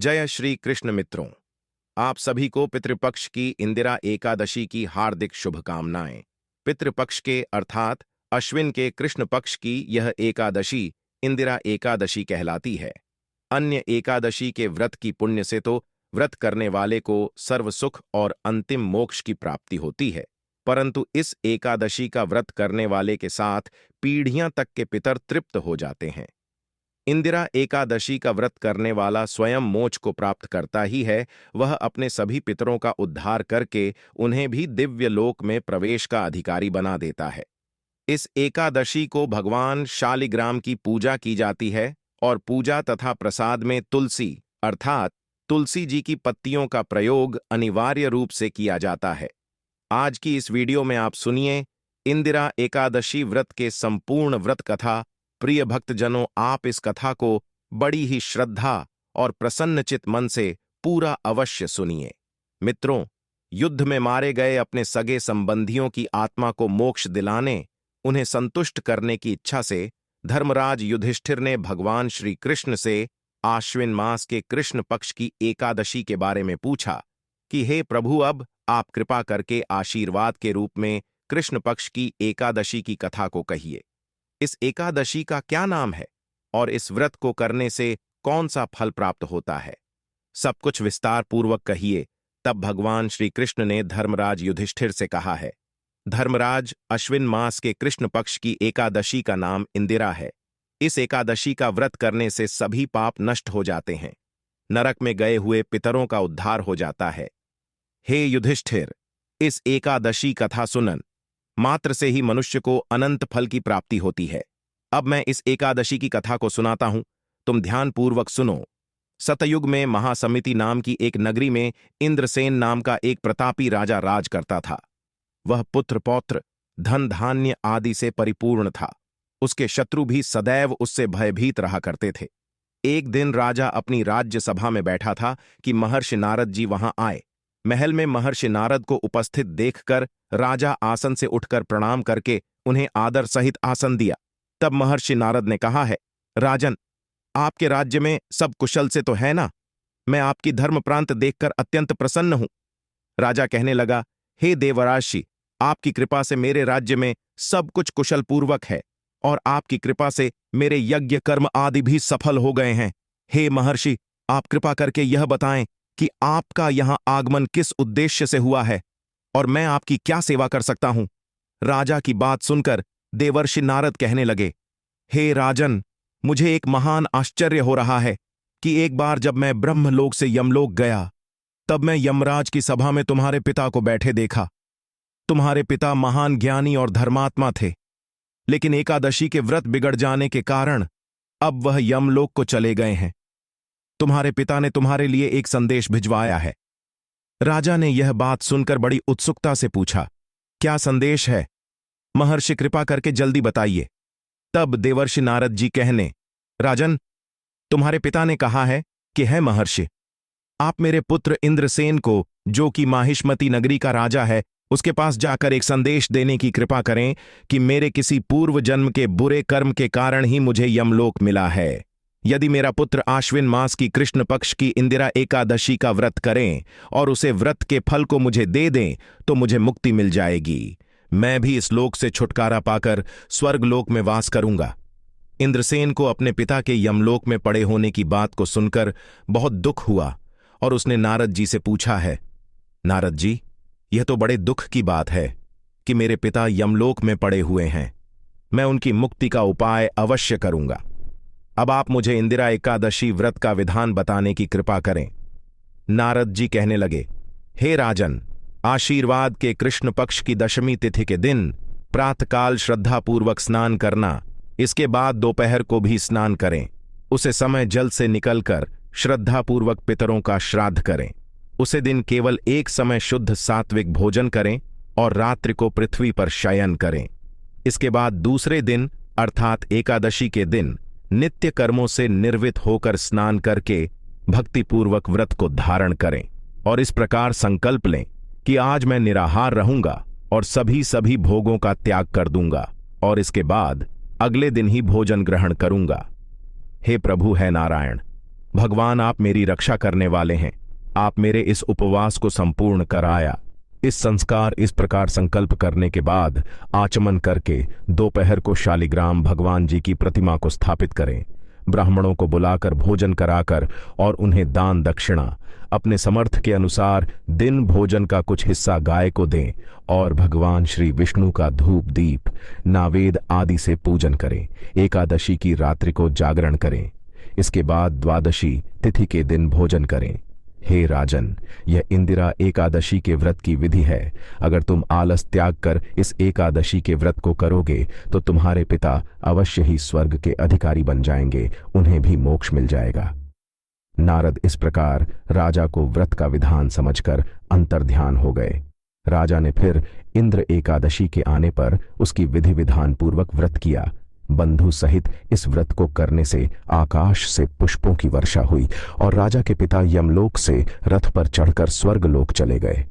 जय श्री कृष्ण मित्रों। आप सभी को पितृपक्ष की इंदिरा एकादशी की हार्दिक शुभकामनाएं। पितृपक्ष के अर्थात अश्विन के कृष्ण पक्ष की यह एकादशी इंदिरा एकादशी कहलाती है। अन्य एकादशी के व्रत की पुण्य से तो व्रत करने वाले को सर्व सुख और अंतिम मोक्ष की प्राप्ति होती है, परंतु इस एकादशी का व्रत करने वाले के साथ पीढ़ियां तक के पितर तृप्त हो जाते हैं। इंदिरा एकादशी का व्रत करने वाला स्वयं मोक्ष को प्राप्त करता ही है। वह अपने सभी पितरों का उद्धार करके उन्हें भी दिव्य लोक में प्रवेश का अधिकारी बना देता है। इस एकादशी को भगवान शालिग्राम की पूजा की जाती है और पूजा तथा प्रसाद में तुलसी अर्थात तुलसी जी की पत्तियों का प्रयोग अनिवार्य रूप से किया जाता है। आज की इस वीडियो में आप सुनिए इंदिरा एकादशी व्रत के संपूर्ण व्रत कथा। प्रिय भक्तजनों, आप इस कथा को बड़ी ही श्रद्धा और प्रसन्नचित मन से पूरा अवश्य सुनिए। मित्रों, युद्ध में मारे गए अपने सगे संबंधियों की आत्मा को मोक्ष दिलाने, उन्हें संतुष्ट करने की इच्छा से धर्मराज युधिष्ठिर ने भगवान श्री कृष्ण से आश्विन मास के कृष्ण पक्ष की एकादशी के बारे में पूछा कि हे प्रभु, अब आप कृपा करके आशीर्वाद के रूप में कृष्ण पक्ष की एकादशी की कथा को कहिए। इस एकादशी का क्या नाम है और इस व्रत को करने से कौन सा फल प्राप्त होता है, सब कुछ विस्तार पूर्वक कहिए। तब भगवान श्री कृष्ण ने धर्मराज युधिष्ठिर से कहा है, धर्मराज, अश्विन मास के कृष्ण पक्ष की एकादशी का नाम इंदिरा है। इस एकादशी का व्रत करने से सभी पाप नष्ट हो जाते हैं, नरक में गए हुए पितरों का उद्धार हो जाता है। हे युधिष्ठिर, इस एकादशी कथा सुनन मात्र से ही मनुष्य को अनंत फल की प्राप्ति होती है। अब मैं इस एकादशी की कथा को सुनाता हूं, तुम ध्यानपूर्वक सुनो। सतयुग में महासमिति नाम की एक नगरी में इंद्रसेन नाम का एक प्रतापी राजा राज करता था। वह पुत्र पौत्र धन धान्य आदि से परिपूर्ण था। उसके शत्रु भी सदैव उससे भयभीत रहा करते थे। एक दिन राजा अपनी राज्य सभा में बैठा था कि महर्षि नारद जी वहां आए। महल में महर्षि नारद को उपस्थित देखकर राजा आसन से उठकर प्रणाम करके उन्हें आदर सहित आसन दिया। तब महर्षि नारद ने कहा है, राजन, आपके राज्य में सब कुशल से तो है ना? मैं आपकी धर्म प्रांत देखकर अत्यंत प्रसन्न हूं। राजा कहने लगा, हे देवराशि, आपकी कृपा से मेरे राज्य में सब कुछ कुशल पूर्वक है और आपकी कृपा से मेरे यज्ञ कर्म आदि भी सफल हो गए हैं। हे महर्षि, आप कृपा करके यह बताएं कि आपका यहां आगमन किस उद्देश्य से हुआ है और मैं आपकी क्या सेवा कर सकता हूं। राजा की बात सुनकर देवर्षि नारद कहने लगे, हे राजन, मुझे एक महान आश्चर्य हो रहा है कि एक बार जब मैं ब्रह्मलोक से यमलोक गया, तब मैं यमराज की सभा में तुम्हारे पिता को बैठे देखा। तुम्हारे पिता महान ज्ञानी और धर्मात्मा थे, लेकिन एकादशी के व्रत बिगड़ जाने के कारण अब वह यमलोक को चले गए हैं। तुम्हारे पिता ने तुम्हारे लिए एक संदेश भिजवाया है। राजा ने यह बात सुनकर बड़ी उत्सुकता से पूछा, क्या संदेश है? महर्षि, कृपा करके जल्दी बताइए। तब देवर्षि नारद जी कहने, राजन, तुम्हारे पिता ने कहा है कि है महर्षि, आप मेरे पुत्र इंद्रसेन को, जो कि माहिष्मती नगरी का राजा है, उसके पास जाकर एक संदेश देने की कृपा करें कि मेरे किसी पूर्व जन्म के बुरे कर्म के कारण ही मुझे यमलोक मिला है। यदि मेरा पुत्र आश्विन मास की कृष्ण पक्ष की इंदिरा एकादशी का व्रत करें और उसे व्रत के फल को मुझे दे दें तो मुझे मुक्ति मिल जाएगी। मैं भी इस लोक से छुटकारा पाकर स्वर्गलोक में वास करूंगा। इंद्रसेन को अपने पिता के यमलोक में पड़े होने की बात को सुनकर बहुत दुख हुआ और उसने नारद जी से पूछा है, नारद जी, यह तो बड़े दुख की बात है कि मेरे पिता यमलोक में पड़े हुए हैं। मैं उनकी मुक्ति का उपाय अवश्य करूंगा। अब आप मुझे इंदिरा एकादशी व्रत का विधान बताने की कृपा करें। नारद जी कहने लगे, हे राजन, आशीर्वाद के कृष्ण पक्ष की दशमी तिथि के दिन प्रातःकाल श्रद्धापूर्वक स्नान करना, इसके बाद दोपहर को भी स्नान करें। उसे समय जल से निकलकर श्रद्धापूर्वक पितरों का श्राद्ध करें। उसे दिन केवल एक समय शुद्ध सात्विक भोजन करें और रात्रि को पृथ्वी पर शयन करें। इसके बाद दूसरे दिन अर्थात एकादशी के दिन नित्य कर्मों से निर्वित होकर स्नान करके भक्तिपूर्वक व्रत को धारण करें और इस प्रकार संकल्प लें कि आज मैं निराहार रहूंगा और सभी भोगों का त्याग कर दूंगा और इसके बाद अगले दिन ही भोजन ग्रहण करूंगा। हे प्रभु, है नारायण, भगवान आप मेरी रक्षा करने वाले हैं, आप मेरे इस उपवास को संपूर्ण कराया। इस संस्कार इस प्रकार संकल्प करने के बाद आचमन करके दोपहर को शालिग्राम भगवान जी की प्रतिमा को स्थापित करें। ब्राह्मणों को बुलाकर भोजन कराकर और उन्हें दान दक्षिणा अपने समर्थ के अनुसार दिन भोजन का कुछ हिस्सा गाय को दें और भगवान श्री विष्णु का धूप दीप नावेद आदि से पूजन करें। एकादशी की रात्रि को जागरण करें। इसके बाद द्वादशी तिथि के दिन भोजन करें। हे राजन, यह इंदिरा एकादशी के व्रत की विधि है। अगर तुम आलस त्याग कर इस एकादशी के व्रत को करोगे तो तुम्हारे पिता अवश्य ही स्वर्ग के अधिकारी बन जाएंगे, उन्हें भी मोक्ष मिल जाएगा। नारद इस प्रकार राजा को व्रत का विधान समझकर अंतर्ध्यान हो गए। राजा ने फिर इंद्र एकादशी के आने पर उसकी विधि विधान पूर्वक व्रत किया। बंधु सहित इस व्रत को करने से आकाश से पुष्पों की वर्षा हुई और राजा के पिता यमलोक से रथ पर चढ़कर स्वर्गलोक चले गए।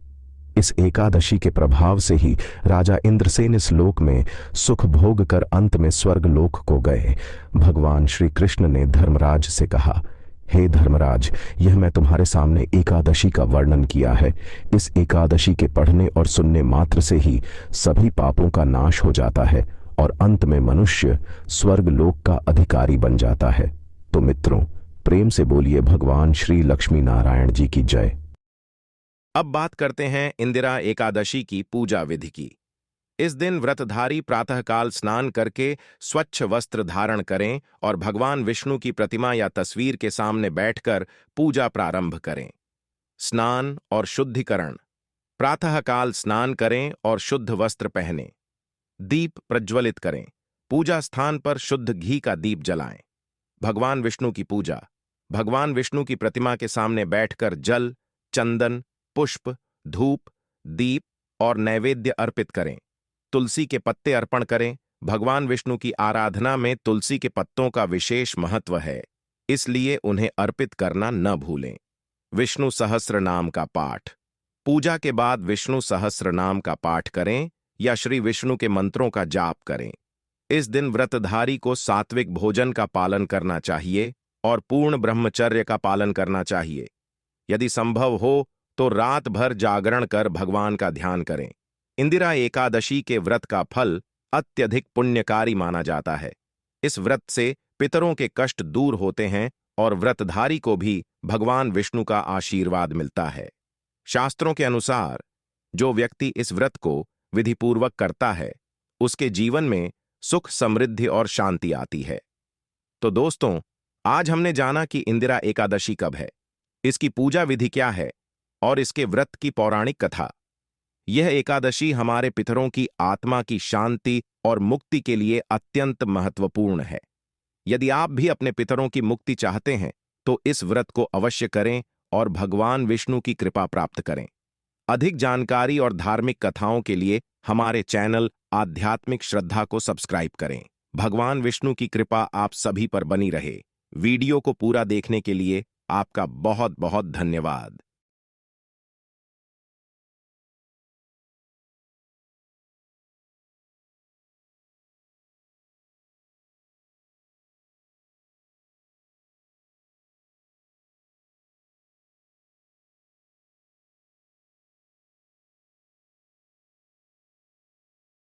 इस एकादशी के प्रभाव से ही राजा इंद्रसेन इस लोक में सुख भोग कर अंत में स्वर्गलोक को गए। भगवान श्री कृष्ण ने धर्मराज से कहा, हे धर्मराज, यह मैं तुम्हारे सामने एकादशी का वर्णन किया है। इस एकादशी के पढ़ने और सुनने मात्र से ही सभी पापों का नाश हो जाता है और अंत में मनुष्य स्वर्गलोक का अधिकारी बन जाता है। तो मित्रों, प्रेम से बोलिए भगवान श्री लक्ष्मी नारायण जी की जय। अब बात करते हैं इंदिरा एकादशी की पूजा विधि की। इस दिन व्रतधारी प्रातःकाल स्नान करके स्वच्छ वस्त्र धारण करें और भगवान विष्णु की प्रतिमा या तस्वीर के सामने बैठकर पूजा प्रारंभ करें। स्नान और शुद्धिकरण। प्रातःकाल स्नान करें और शुद्ध वस्त्र पहनें। दीप प्रज्वलित करें। पूजा स्थान पर शुद्ध घी का दीप जलाएं। भगवान विष्णु की पूजा। भगवान विष्णु की प्रतिमा के सामने बैठकर जल, चंदन, पुष्प, धूप, दीप और नैवेद्य अर्पित करें। तुलसी के पत्ते अर्पण करें। भगवान विष्णु की आराधना में तुलसी के पत्तों का विशेष महत्व है, इसलिए उन्हें अर्पित करना न भूलें। विष्णु सहस्र नाम का पाठ। पूजा के बाद विष्णु सहस्र नाम का पाठ करें या श्री विष्णु के मंत्रों का जाप करें। इस दिन व्रतधारी को सात्विक भोजन का पालन करना चाहिए और पूर्ण ब्रह्मचर्य का पालन करना चाहिए। यदि संभव हो तो रात भर जागरण कर भगवान का ध्यान करें। इंदिरा एकादशी के व्रत का फल अत्यधिक पुण्यकारी माना जाता है। इस व्रत से पितरों के कष्ट दूर होते हैं और व्रतधारी को भी भगवान विष्णु का आशीर्वाद मिलता है। शास्त्रों के अनुसार जो व्यक्ति इस व्रत को विधिपूर्वक करता है, उसके जीवन में सुख, समृद्धि और शांति आती है। तो दोस्तों, आज हमने जाना कि इंदिरा एकादशी कब है, इसकी पूजा विधि क्या है और इसके व्रत की पौराणिक कथा। यह एकादशी हमारे पितरों की आत्मा की शांति और मुक्ति के लिए अत्यंत महत्वपूर्ण है। यदि आप भी अपने पितरों की मुक्ति चाहते हैं तो इस व्रत को अवश्य करें और भगवान विष्णु की कृपा प्राप्त करें। अधिक जानकारी और धार्मिक कथाओं के लिए हमारे चैनल आध्यात्मिक श्रद्धा को सब्सक्राइब करें। भगवान विष्णु की कृपा आप सभी पर बनी रहे। वीडियो को पूरा देखने के लिए आपका बहुत बहुत धन्यवाद।